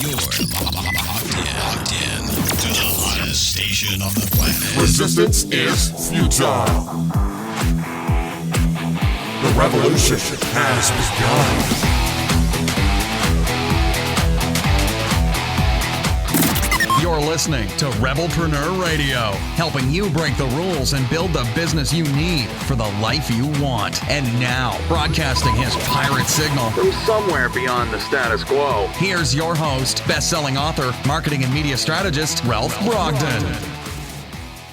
You're locked in to the hottest station on the planet. Resistance is futile. The revolution has begun. You're listening to Rebelpreneur Radio, helping you break the rules and build the business you need for the life you want. And now, broadcasting his pirate signal from somewhere beyond the status quo, here's your host, best-selling author, marketing and media strategist, Ralph Brogden.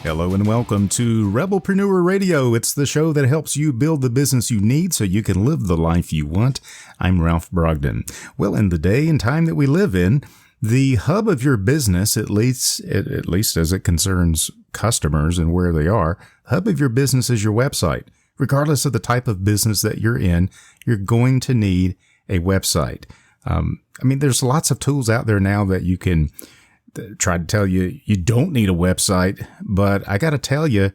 Hello and welcome to Rebelpreneur Radio. It's the show that helps you build the business you need so you can live the life you want. I'm Ralph Brogden. Well, in the day and time that we live in, the hub of your business, at least as it concerns customers and where they are, the hub of your business is your website. Regardless of the type of business that you're in, you're going to need a website. There's lots of tools out there now that you can try to tell you you don't need a website, but I got to tell you,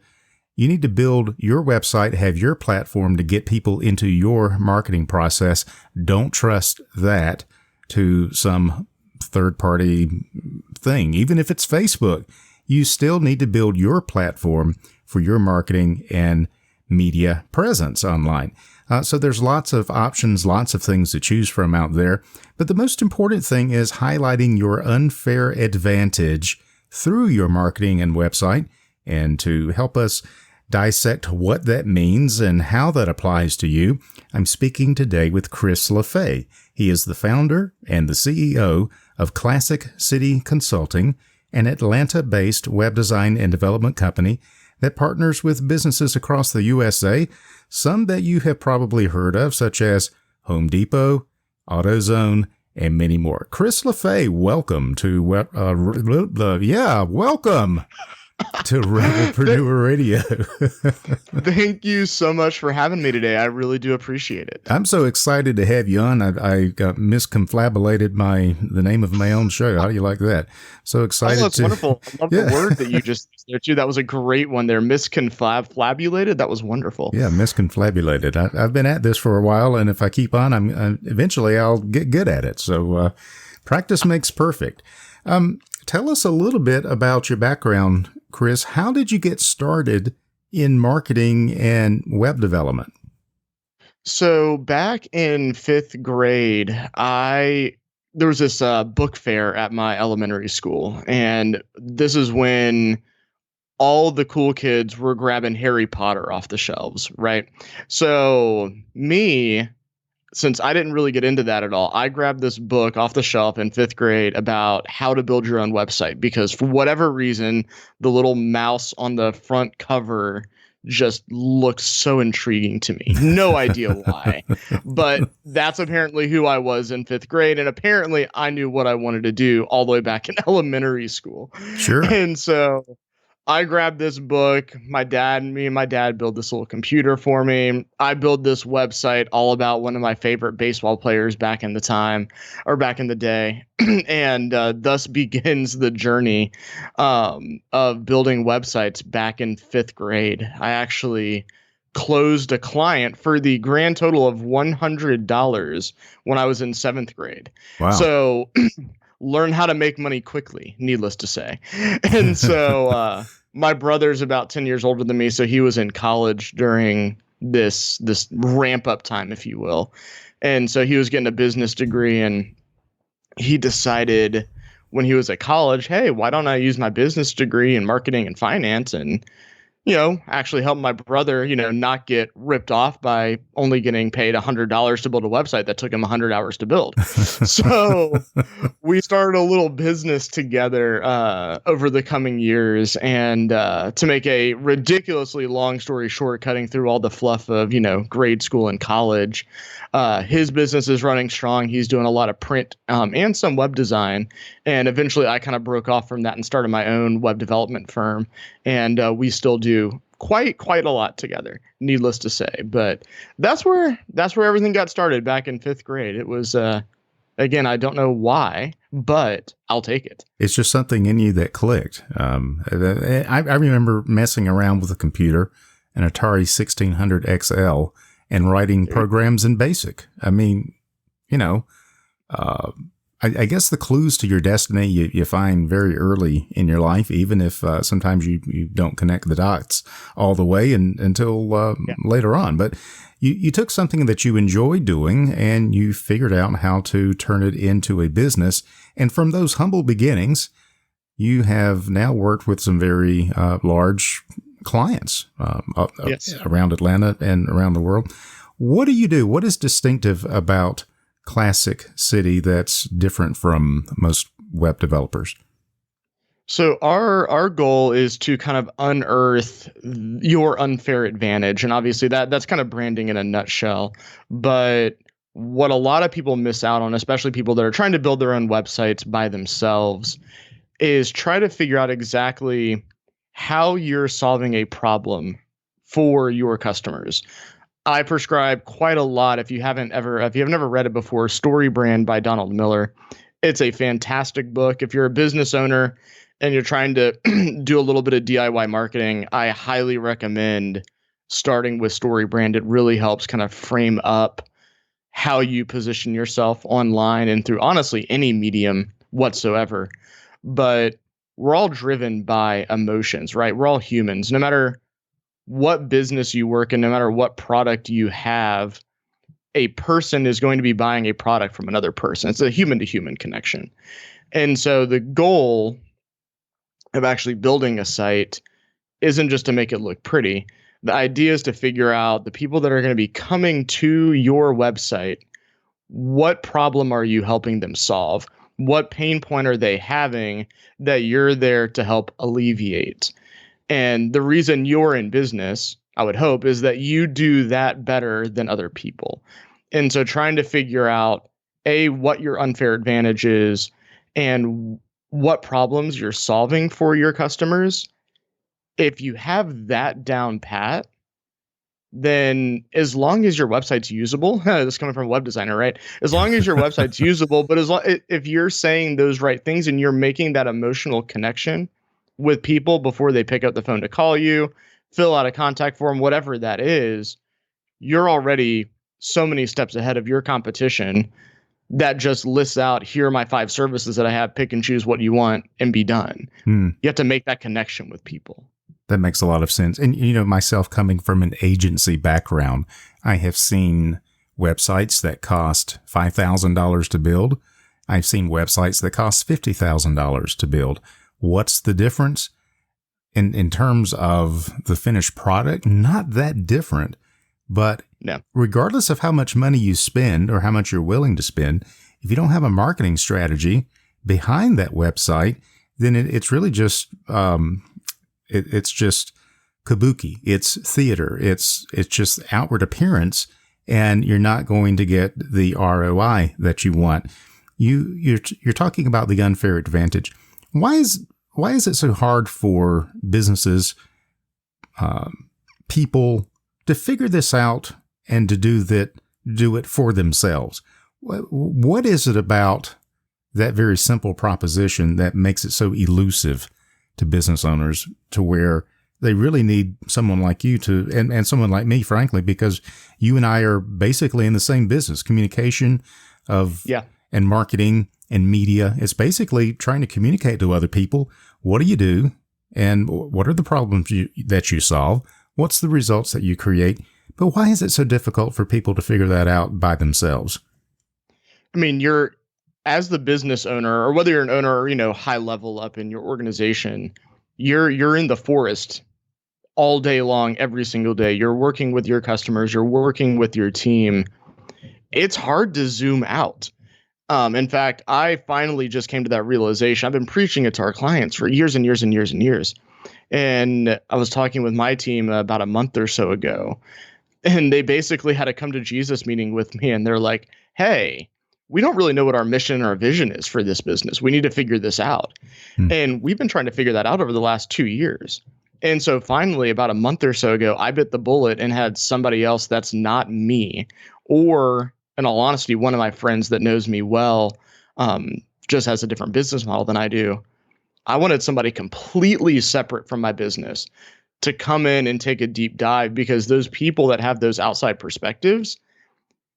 you need to build your website, have your platform to get people into your marketing process. Don't trust that to some third-party thing. Even if it's Facebook, you still need to build your platform for your marketing and media presence online. So there's lots of options, lots of things to choose from out there. But the most important thing is highlighting your unfair advantage through your marketing and website. And to help us dissect what that means and how that applies to you, I'm speaking today with Chris LaFay. He is the founder and the CEO of Classic City Consulting, an Atlanta-based web design and development company that partners with businesses across the USA, some that you have probably heard of, such as Home Depot, AutoZone, and many more. Chris LaFay, welcome to welcome to Rebelpreneur Radio. Thank you so much for having me today. I really do appreciate it. I'm so excited to have you on. I misconfabulated the name of my own show. How do you like that? So excited. Oh, that's wonderful. I love the word that you just used there too. That was a great one there. Misconfabulated. That was wonderful. Yeah, misconfabulated. I've been at this for a while, and if I keep on, eventually I'll get good at it. So practice makes perfect. Tell us a little bit about your background, Chris. How did you get started in marketing and web development? So back in fifth grade, there was this book fair at my elementary school. And this is when all the cool kids were grabbing Harry Potter off the shelves, right? So since I didn't really get into that at all, I grabbed this book off the shelf in fifth grade about how to build your own website, because for whatever reason, the little mouse on the front cover just looked so intriguing to me. No idea why, but that's apparently who I was in fifth grade. And apparently I knew what I wanted to do all the way back in elementary school. Sure. And so I grabbed this book. Me and my dad built this little computer for me. I built this website all about one of my favorite baseball players back in the day. And thus begins the journey of building websites back in fifth grade. I actually closed a client for the grand total of $100 when I was in seventh grade. Wow. So learn how to make money quickly, needless to say. And so my brother's about 10 years older than me, so he was in college during this ramp up time, if you will. And so he was getting a business degree, and he decided when he was at college, hey, why don't I use my business degree in marketing and finance and actually help my brother, not get ripped off by only getting paid $100 to build a website that took him 100 hours to build. So we started a little business together over the coming years. And to make a ridiculously long story short, cutting through all the fluff of, grade school and college, his business is running strong. He's doing a lot of print and some web design. And eventually I kind of broke off from that and started my own web development firm. And we still do quite a lot together, needless to say. But that's where everything got started back in fifth grade. It was, again, I don't know why, but I'll take it. It's just something in you that clicked. I remember messing around with a computer, an Atari 1600 XL, and writing programs in BASIC. I guess the clues to your destiny you find very early in your life, even if sometimes you don't connect the dots all the way until later on. But you took something that you enjoyed doing and you figured out how to turn it into a business. And from those humble beginnings, you have now worked with some very large clients around Atlanta and around the world. What do you do? What is distinctive about Classic City that's different from most web developers? So our goal is to kind of unearth your unfair advantage. And obviously that's kind of branding in a nutshell. But what a lot of people miss out on, especially people that are trying to build their own websites by themselves, is try to figure out exactly how you're solving a problem for your customers. I prescribe quite a lot. If you've never read it before, Story Brand by Donald Miller. It's a fantastic book. If you're a business owner and you're trying to do a little bit of DIY marketing, I highly recommend starting with Story Brand. It really helps kind of frame up how you position yourself online and through honestly any medium whatsoever. But we're all driven by emotions, right? We're all humans. No matter what business you work in, no matter what product you have, a person is going to be buying a product from another person. It's a human to human connection. And so the goal of actually building a site isn't just to make it look pretty. The idea is to figure out the people that are going to be coming to your website, what problem are you helping them solve? What pain point are they having that you're there to help alleviate? And the reason you're in business, I would hope, is that you do that better than other people. And so trying to figure out, what your unfair advantage is and what problems you're solving for your customers. If you have that down pat, then as long as your website's usable, this is coming from a web designer, right? As long as your website's usable, but if you're saying those right things and you're making that emotional connection with people before they pick up the phone to call you, fill out a contact form, whatever that is, you're already so many steps ahead of your competition that just lists out, here are my 5 services that I have, pick and choose what you want and be done. You have to make that connection with people. That makes a lot of sense. And, myself coming from an agency background, I have seen websites that cost $5,000 to build. I've seen websites that cost $50,000 to build. What's the difference? In terms of the finished product, not that different. But regardless of how much money you spend or how much you're willing to spend, if you don't have a marketing strategy behind that website, then it's really just it's just kabuki. It's theater. It's just outward appearance, and you're not going to get the ROI that you want. You're talking about the unfair advantage. Why is it so hard for businesses, people, to figure this out and to do it for themselves? What is it about that very simple proposition that makes it so elusive to business owners, to where they really need someone like you and someone like me, frankly, because you and I are basically in the same business, communication and marketing and media. It's basically trying to communicate to other people. What do you do? And what are the problems that you solve? What's the results that you create? But why is it so difficult for people to figure that out by themselves? I mean, as the business owner, or whether you're an owner or, high level up in your organization, you're in the forest all day long, every single day. You're working with your customers. You're working with your team. It's hard to zoom out. In fact, I finally just came to that realization. I've been preaching it to our clients for years and years and years and years. And I was talking with my team about a month or so ago, and they basically had a come to Jesus meeting with me. And they're like, hey, we don't really know what our mission or our vision is for this business. We need to figure this out. And we've been trying to figure that out over the last 2 years. And so finally, about a month or so ago, I bit the bullet and had somebody else that's not me, or in all honesty, one of my friends that knows me well, just has a different business model than I do. I wanted somebody completely separate from my business to come in and take a deep dive, because those people that have those outside perspectives,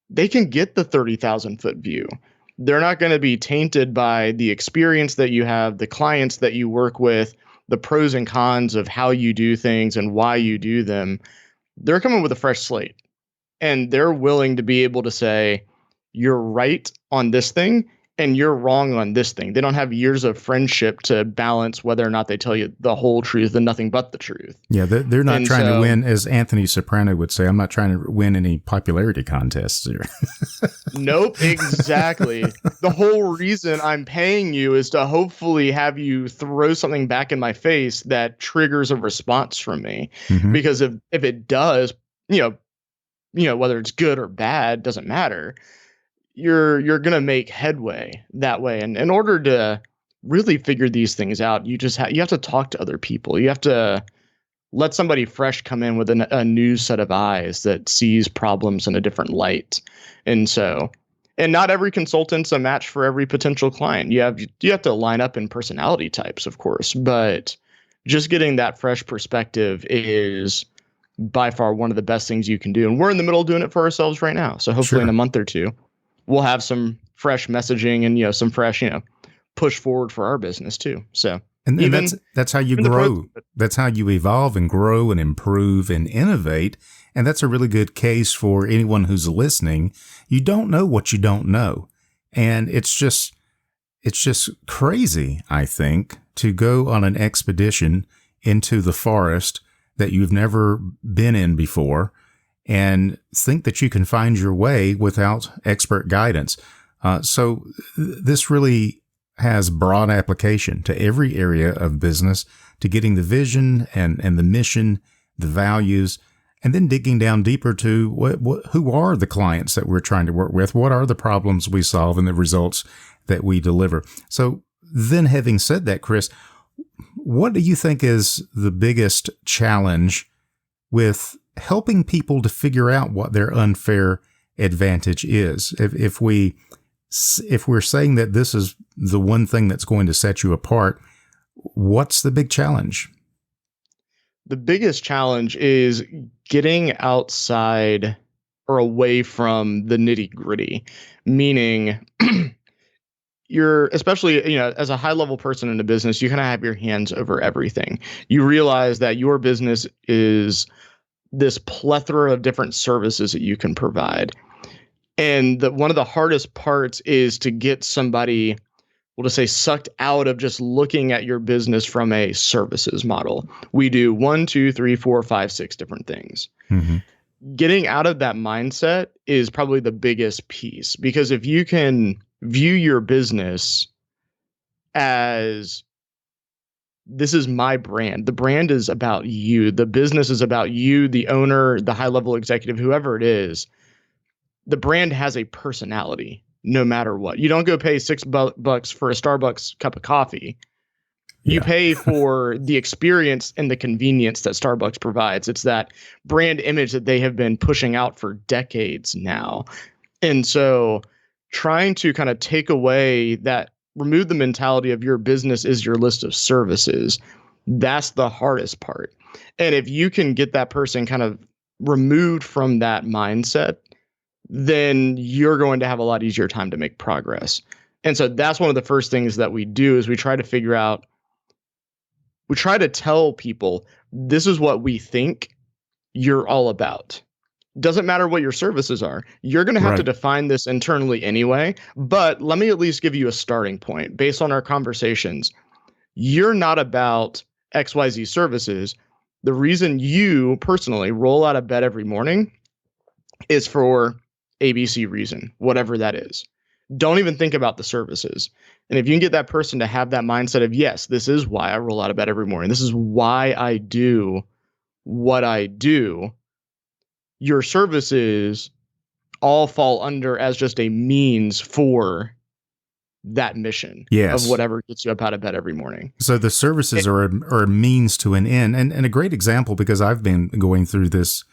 they can get the 30,000 foot view. they're not going to be tainted by the experience that you have, the clients that you work with, the pros and cons of how you do things and why you do them. They're coming with a fresh slate, and they're willing to be able to say, you're right on this thing and you're wrong on this thing. They don't have years of friendship to balance whether or not they tell you the whole truth and nothing but the truth. Yeah, they're not trying to win, as Anthony Soprano would say, I'm not trying to win any popularity contests here. Nope, exactly. The whole reason I'm paying you is to hopefully have you throw something back in my face that triggers a response from me. Mm-hmm. Because if it does, whether it's good or bad, doesn't matter. You're going to make headway that way. And in order to really figure these things out, you have to talk to other people. You have to let somebody fresh come in with a new set of eyes that sees problems in a different light. And not every consultant's a match for every potential client. You have to line up in personality types, of course, but just getting that fresh perspective is by far one of the best things you can do. And we're in the middle of doing it for ourselves right now. So hopefully in a month or two, we'll have some fresh messaging and, some fresh, push forward for our business too. So, and that's how you grow. That's how you evolve and grow and improve and innovate. And that's a really good case for anyone who's listening. You don't know what you don't know. And it's just crazy, I think, to go on an expedition into the forest that you've never been in before and think that you can find your way without expert guidance. So this really has broad application to every area of business, to getting the vision and the mission, the values, and then digging down deeper to who are the clients that we're trying to work with, what are the problems we solve and the results that we deliver. So then, having said that, Chris, what do you think is the biggest challenge with helping people to figure out what their unfair advantage is? If we're saying that this is the one thing that's going to set you apart, what's the big challenge? The biggest challenge is getting outside or away from the nitty-gritty, meaning you're, especially, as a high-level person in a business, you kind of have your hands over everything. You realize that your business is this plethora of different services that you can provide. And one of the hardest parts is to get somebody, we'll just say, sucked out of just looking at your business from a services model. We do 1, 2, 3, 4, 5, 6 different things. Mm-hmm. Getting out of that mindset is probably the biggest piece, because if you can view your business as, this is my brand. The brand is about you. The business is about you, the owner, the high-level executive, whoever it is. The brand has a personality no matter what. You don't go pay $6 for a Starbucks cup of coffee. You pay for the experience and the convenience that Starbucks provides. It's that brand image that they have been pushing out for decades now. And so trying to kind of take away that, remove the mentality of your business is your list of services. That's the hardest part. And if you can get that person kind of removed from that mindset, then you're going to have a lot easier time to make progress. And so that's one of the first things that we do, is we try to tell people, this is what we think you're all about. Doesn't matter what your services are. You're going to have to define this internally anyway, but let me at least give you a starting point based on our conversations. You're not about XYZ services. The reason you personally roll out of bed every morning is for ABC reason, whatever that is. Don't even think about the services. And if you can get that person to have that mindset of, yes, this is why I roll out of bed every morning, this is why I do what I do, your services all fall under as just a means for that mission of whatever gets you up out of bed every morning. So the services are a means to an end. And a great example, because I've been going through this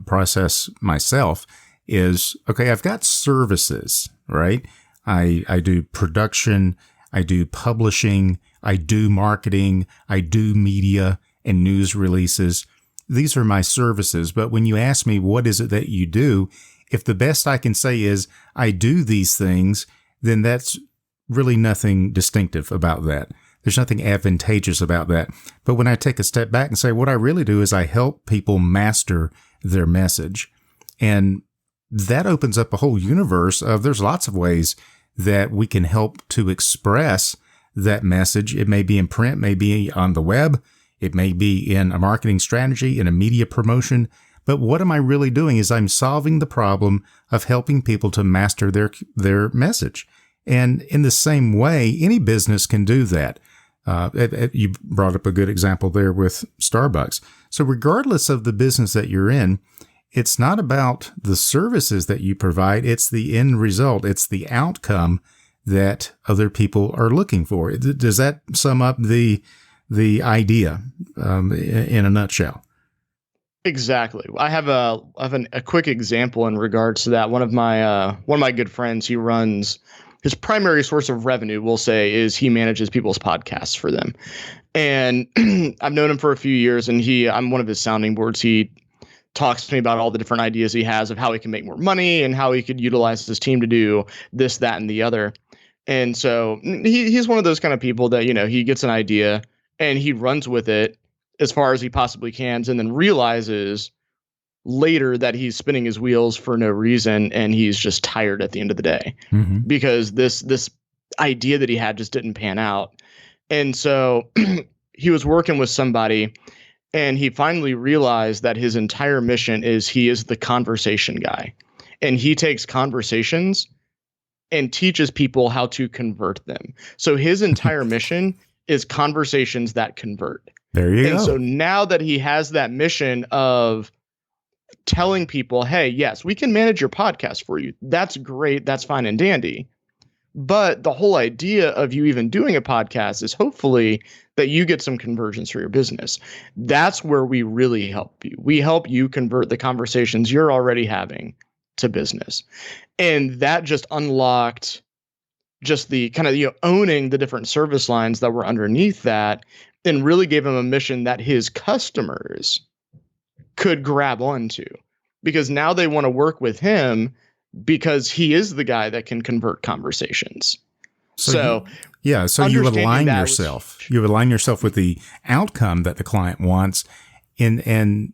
process myself, is, okay, I've got services, right? I do production, I do publishing, I do marketing, I do media and news releases. These are my services. But when you ask me, what is it that you do? If the best I can say is I do these things, then that's really nothing distinctive about that. There's nothing advantageous about that. But when I take a step back and say, what I really do is I help people master their message. And that opens up a whole universe of there's lots of ways that we can help to express that message. It may be in print, may be on the web, it may be in a marketing strategy, in a media promotion. But what am I really doing is I'm solving the problem of helping people to master their message. And in the same way, any business can do that. You brought up a good example there with Starbucks. So regardless of the business that you're in, it's not about the services that you provide. It's the end result. It's the outcome that other people are looking for. Does that sum up the idea in a nutshell? Exactly. I have a quick example in regards to that. One of my good friends, he runs his primary source of revenue, we'll say, is he manages people's podcasts for them. And I've known him for a few years, and I'm one of his sounding boards. He talks to me about all the different ideas he has of how he can make more money and how he could utilize his team to do this, that, and the other. And so he's one of those kind of people that, he gets an idea and he runs with it as far as he possibly can, and then realizes later that he's spinning his wheels for no reason, and he's just tired at the end of the day because this idea that he had just didn't pan out. And so he was working with somebody, and he finally realized that his entire mission is he is the conversation guy, and he takes conversations and teaches people how to convert them. So his entire mission is conversations that convert. There you go. And so now that he has that mission of telling people, hey, yes, we can manage your podcast for you. That's great. That's fine and dandy. But the whole idea of you even doing a podcast is hopefully that you get some conversions for your business. That's where we really help you. We help you convert the conversations you're already having to business. And that just unlocked just the kind of, owning the different service lines that were underneath that, and really gave him a mission that his customers could grab onto, because now they want to work with him because he is the guy that can convert conversations. So you align yourself. You align yourself with the outcome that the client wants, in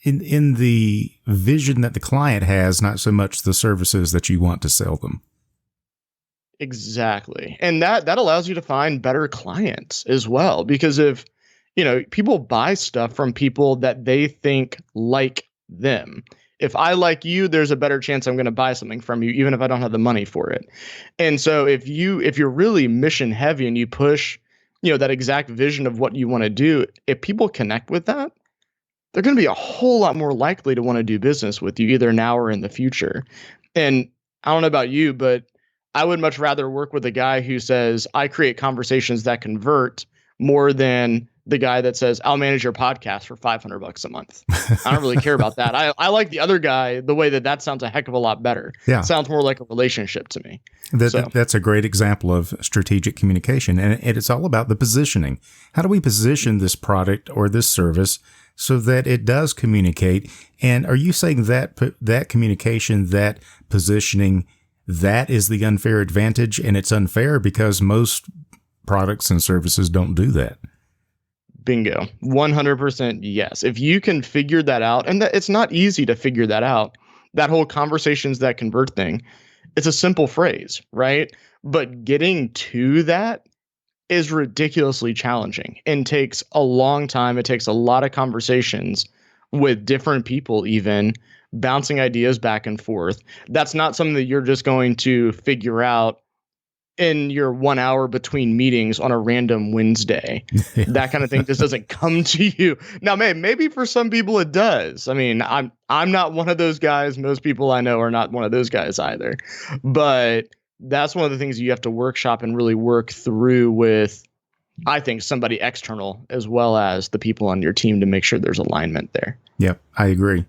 the vision that the client has, not so much the services that you want to sell them. Exactly. And that allows you to find better clients as well, because if, people buy stuff from people that they think like them. If I like you, there's a better chance I'm going to buy something from you, even if I don't have the money for it. And so if you're really mission heavy and you push, that exact vision of what you want to do, if people connect with that, they're going to be a whole lot more likely to want to do business with you either now or in the future. And I don't know about you, but I would much rather work with a guy who says, I create conversations that convert, more than the guy that says, I'll manage your podcast for $500 a month. I don't really care about that. I like the other guy, the way that sounds a heck of a lot better. Yeah. It sounds more like a relationship to me. That's a great example of strategic communication. And it's all about the positioning. How do we position this product or this service so that it does communicate? And are you saying that communication, that positioning, that is the unfair advantage, and it's unfair because most products and services don't do that? Bingo. 100% yes. If you can figure that out, and it's not easy to figure that out, that whole conversations that convert thing, it's a simple phrase, right? But getting to that is ridiculously challenging and takes a long time. It takes a lot of conversations with different people, even bouncing ideas back and forth. That's not something that you're just going to figure out in your 1 hour between meetings on a random Wednesday. That kind of thing just doesn't come to you. Now, maybe for some people it does. I mean, I'm not one of those guys. Most people I know are not one of those guys either. But that's one of the things you have to workshop and really work through with, I think, somebody external as well as the people on your team to make sure there's alignment there. Yep, I agree.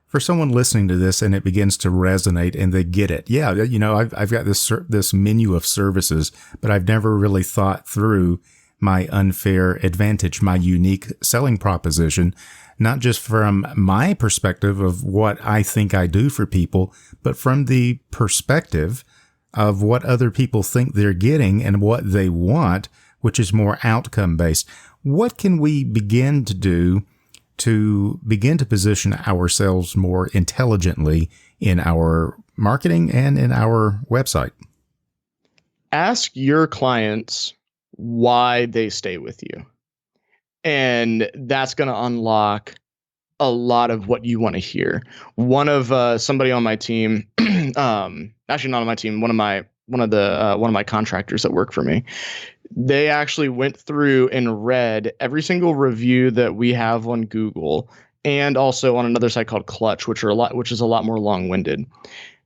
For someone listening to this and it begins to resonate and they get it. Yeah, I've got this menu of services, but I've never really thought through my unfair advantage, my unique selling proposition, not just from my perspective of what I think I do for people, but from the perspective of what other people think they're getting and what they want, which is more outcome based. What can we begin to do to begin to position ourselves more intelligently in our marketing and in our website? Ask your clients why they stay with you. And that's going to unlock a lot of what you want to hear. One of somebody on my team, actually not on my team, one of my contractors that work for me, they actually went through and read every single review that we have on Google and also on another site called Clutch, which is a lot more long-winded.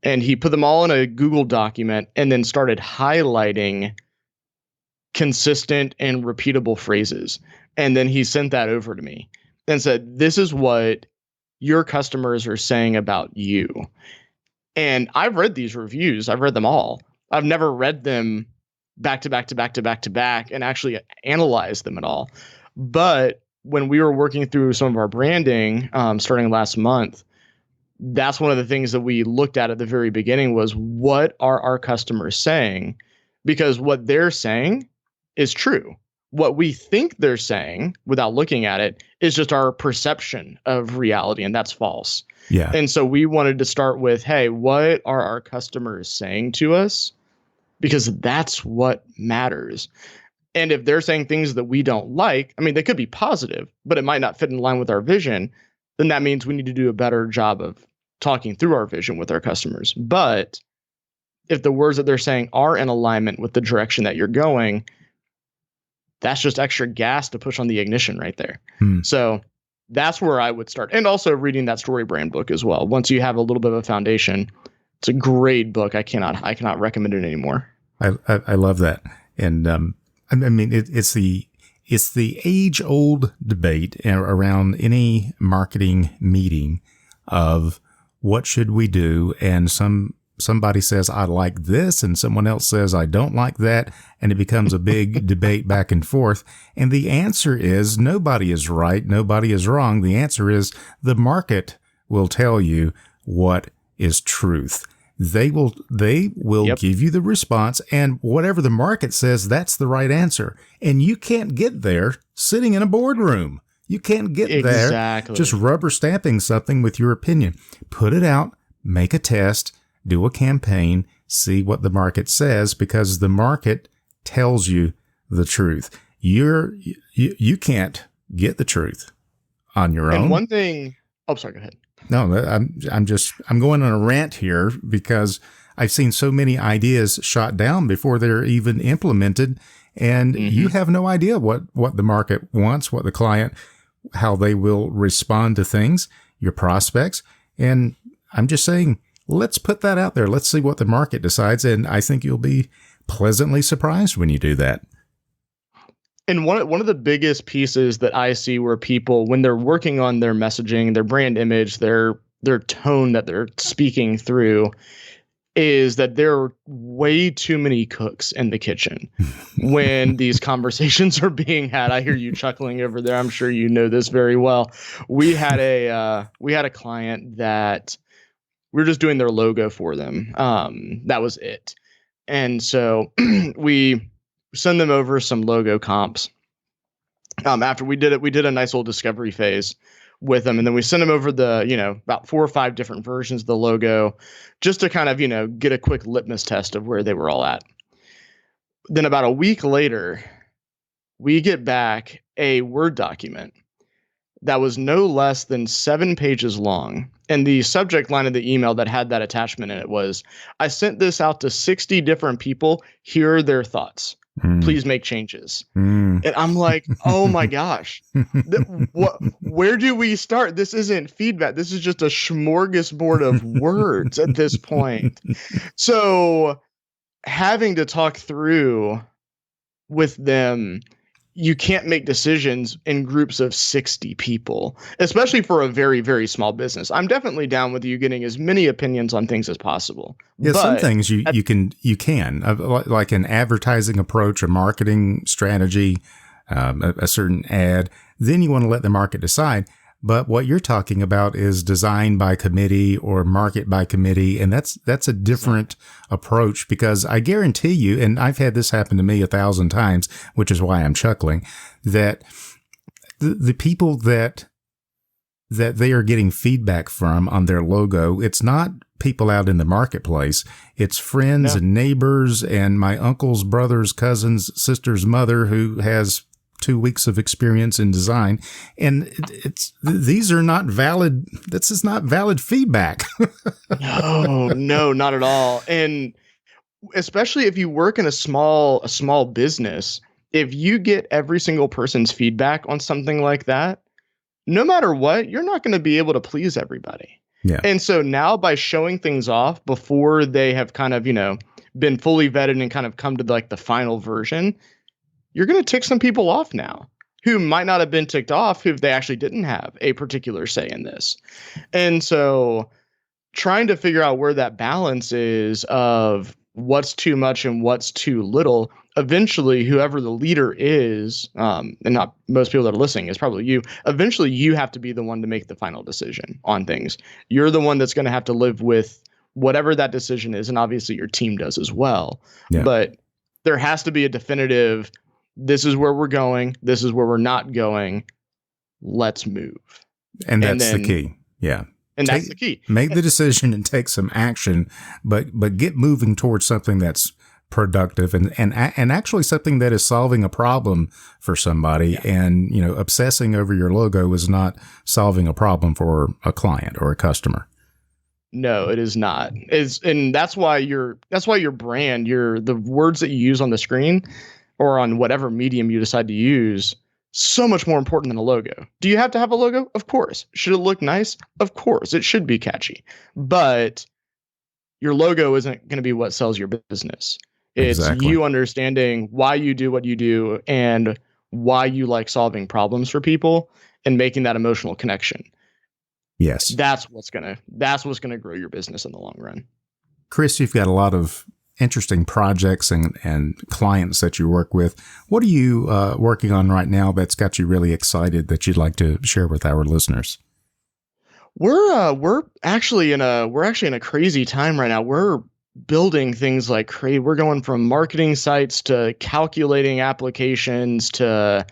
And he put them all in a Google document and then started highlighting consistent and repeatable phrases. And then he sent that over to me and said, this is what your customers are saying about you. And I've read these reviews. I've read them all. I've never read them back to back to back to back to back and actually analyzed them at all. But when we were working through some of our branding, starting last month, that's one of the things that we looked at the very beginning was, what are our customers saying? Because what they're saying is true. What we think they're saying without looking at it is just our perception of reality, and that's false. Yeah. And so we wanted to start with, hey, what are our customers saying to us? Because that's what matters. And if they're saying things that we don't like, I mean, they could be positive, but it might not fit in line with our vision, then that means we need to do a better job of talking through our vision with our customers. But if the words that they're saying are in alignment with the direction that you're going, that's just extra gas to push on the ignition right there. So that's where I would start. And also reading that Story Brand book as well. Once you have a little bit of a foundation, it's a great book. I cannot recommend it anymore. I love that. And I mean, it's the age old debate around any marketing meeting of what should we do? And somebody says, I like this, and someone else says, I don't like that. And it becomes a big debate back and forth. And the answer is nobody is right. Nobody is wrong. The answer is the market will tell you what is truth. They will give you the response, and whatever the market says, that's the right answer. And you can't get there sitting in a boardroom. You can't get there just rubber stamping something with your opinion. Put it out, make a test, do a campaign, see what the market says, because the market tells you the truth. You can't get the truth on your own. And one thing, sorry, go ahead. No, I'm going on a rant here because I've seen so many ideas shot down before they're even implemented, and you have no idea what the market wants, what the client, how they will respond to things, your prospects. And I'm just saying, let's put that out there. Let's see what the market decides. And I think you'll be pleasantly surprised when you do that. And one of the biggest pieces that I see where people, when they're working on their messaging, their brand image, their tone that they're speaking through, is that there are way too many cooks in the kitchen when these conversations are being had. I hear you chuckling over there. I'm sure you know this very well. We had a client that we were just doing their logo for them. That was it. And so we send them over some logo comps. After we did it, we did a nice little discovery phase with them. And then we sent them over about 4 or 5 different versions of the logo just to kind of, get a quick litmus test of where they were all at. Then about a week later, we get back a Word document that was no less than 7 pages long. And the subject line of the email that had that attachment in it was, I sent this out to 60 different people. Here are their thoughts. Please make changes. And I'm like, oh my gosh, where do we start? This isn't feedback. This is just a smorgasbord of words at this point. So having to talk through with them, you can't make decisions in groups of 60 people, especially for a very, very small business. I'm definitely down with you getting as many opinions on things as possible. Yeah, some things you can like an advertising approach, a marketing strategy, a certain ad. Then you want to let the market decide. But what you're talking about is design by committee or market by committee. And that's a different approach, because I guarantee you, and I've had this happen to me 1,000 times, which is why I'm chuckling, that the people that they are getting feedback from on their logo, it's not people out in the marketplace. It's friends and neighbors and my uncle's brother's cousin's sister's mother who has 2 weeks of experience in design. And these are not valid. This is not valid feedback. No, not at all. And especially if you work in a small business, if you get every single person's feedback on something like that, no matter what, you're not going to be able to please everybody. Yeah. And so now by showing things off before they have kind of, been fully vetted and kind of come to like the final version, you're going to tick some people off now who might not have been ticked off if they actually didn't have a particular say in this. And so trying to figure out where that balance is of what's too much and what's too little, eventually whoever the leader is, and not most people that are listening, is probably you, eventually you have to be the one to make the final decision on things. You're the one that's going to have to live with whatever that decision is, and obviously your team does as well. Yeah. But there has to be a definitive, this is where we're going, this is where we're not going, let's move. And that's the key. Yeah. And that's the key. Make the decision and take some action, but get moving towards something that's productive and actually something that is solving a problem for somebody. Yeah. And, obsessing over your logo is not solving a problem for a client or a customer. No, it is not. And that's why your brand, the words that you use on the screen or on whatever medium you decide to use, so much more important than a logo. Do you have to have a logo? Of course. Should it look nice? Of course. It should be catchy. But your logo isn't going to be what sells your business. It's exactly. You understanding why you do what you do and why you like solving problems for people and making that emotional connection. Yes. That's what's going to grow your business in the long run. Chris, you've got a lot of interesting projects and clients that you work with. What are you working on right now that's got you really excited that you'd like to share with our listeners? We're actually in a crazy time right now. We're building things like crazy. We're going from marketing sites to calculating applications to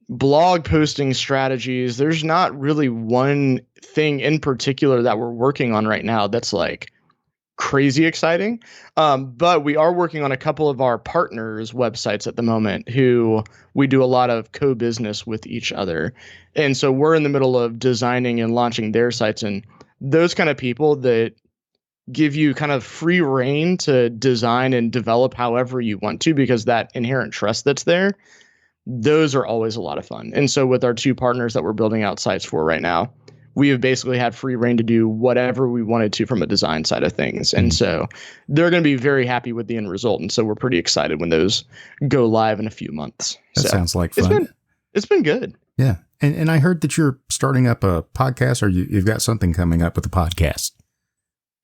blog posting strategies. There's not really one thing in particular that we're working on right now that's like crazy exciting. But we are working on a couple of our partners' websites at the moment who we do a lot of co-business with each other. And so we're in the middle of designing and launching their sites, and those kind of people that give you kind of free reign to design and develop however you want to, because that inherent trust that's there, those are always a lot of fun. And so with our two partners that we're building out sites for right now, we have basically had free reign to do whatever we wanted to from a design side of things. And so they're going to be very happy with the end result. And so we're pretty excited when those go live in a few months. That sounds like fun. It's been good. Yeah. And I heard that you're starting up a podcast, or you've got something coming up with a podcast.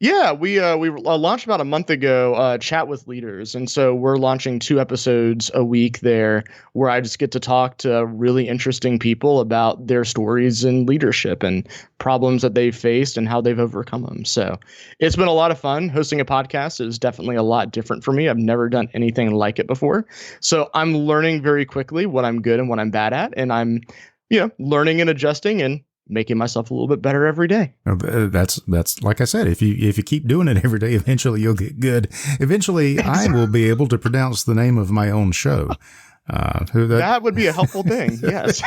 Yeah, we launched about a month ago, Chat with Leaders. And so we're launching 2 episodes a week there where I just get to talk to really interesting people about their stories in leadership and problems that they've faced and how they've overcome them. So it's been a lot of fun. Hosting a podcast is definitely a lot different for me. I've never done anything like it before. So I'm learning very quickly what I'm good and what I'm bad at. And I'm, learning and adjusting and making myself a little bit better every day. That's like I said, if you keep doing it every day, eventually you'll get good. Eventually I will be able to pronounce the name of my own show. That would be a helpful thing. Yes.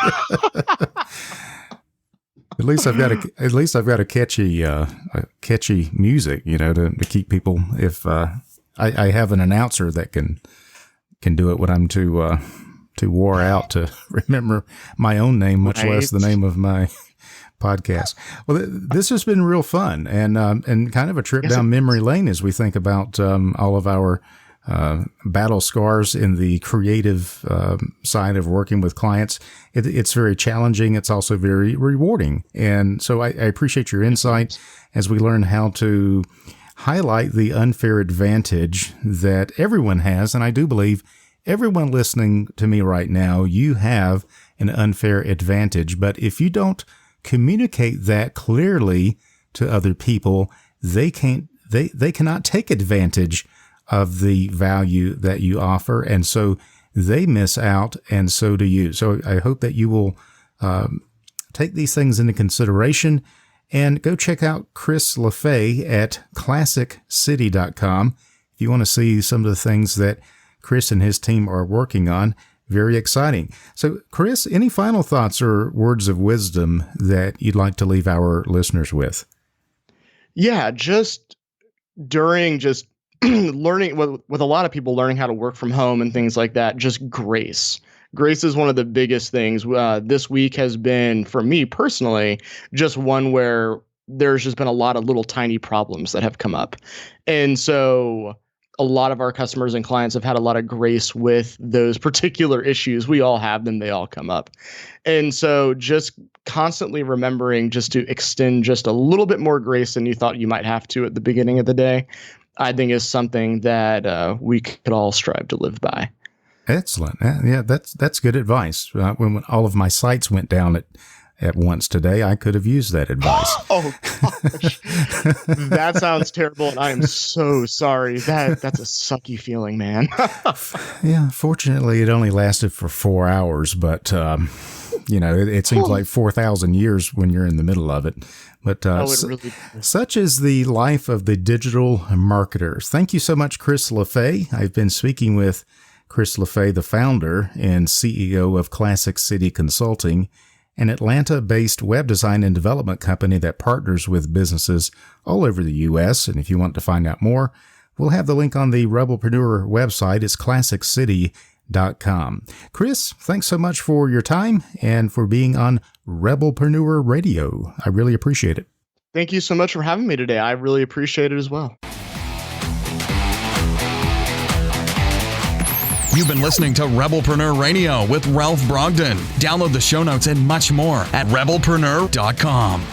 At least I've got a catchy music, to keep people. If I have an announcer that can do it when I'm too wore out to remember my own name, much less the name of my podcast. Well, this has been real fun and kind of a trip down memory lane as we think about all of our battle scars in the creative side of working with clients. It's very challenging. It's also very rewarding. And so I appreciate your insight as we learn how to highlight the unfair advantage that everyone has. And I do believe everyone listening to me right now, you have an unfair advantage. But if you don't communicate that clearly to other people, they cannot take advantage of the value that you offer, and so they miss out, and so do you. So I hope that you will take these things into consideration and go check out Chris LaFay at ClassicCity.com if you want to see some of the things that Chris and his team are working on. Very exciting. So, Chris, any final thoughts or words of wisdom that you'd like to leave our listeners with? Yeah, just during learning with a lot of people learning how to work from home and things like that, just grace. Grace is one of the biggest things. This week has been, for me personally, just one where there's just been a lot of little tiny problems that have come up. And so a lot of our customers and clients have had a lot of grace with those particular issues. We all have them. They all come up. And so just constantly remembering just to extend just a little bit more grace than you thought you might have to at the beginning of the day, I think is something that we could all strive to live by. Excellent. Yeah, that's good advice. When all of my sites went down at once today, I could have used that advice. Oh, gosh. That sounds terrible, and I am so sorry. That's a sucky feeling, man. Yeah, fortunately, it only lasted for 4 hours, but, it seems like 4,000 years when you're in the middle of it. But such is the life of the digital marketers. Thank you so much, Chris LaFay. I've been speaking with Chris LaFay, the founder and CEO of Classic City Consulting, an Atlanta-based web design and development company that partners with businesses all over the U.S. And if you want to find out more, we'll have the link on the Rebelpreneur website. It's ClassicCity.com. Chris, thanks so much for your time and for being on Rebelpreneur Radio. I really appreciate it. Thank you so much for having me today. I really appreciate it as well. You've been listening to Rebelpreneur Radio with Ralph Brogden. Download the show notes and much more at rebelpreneur.com.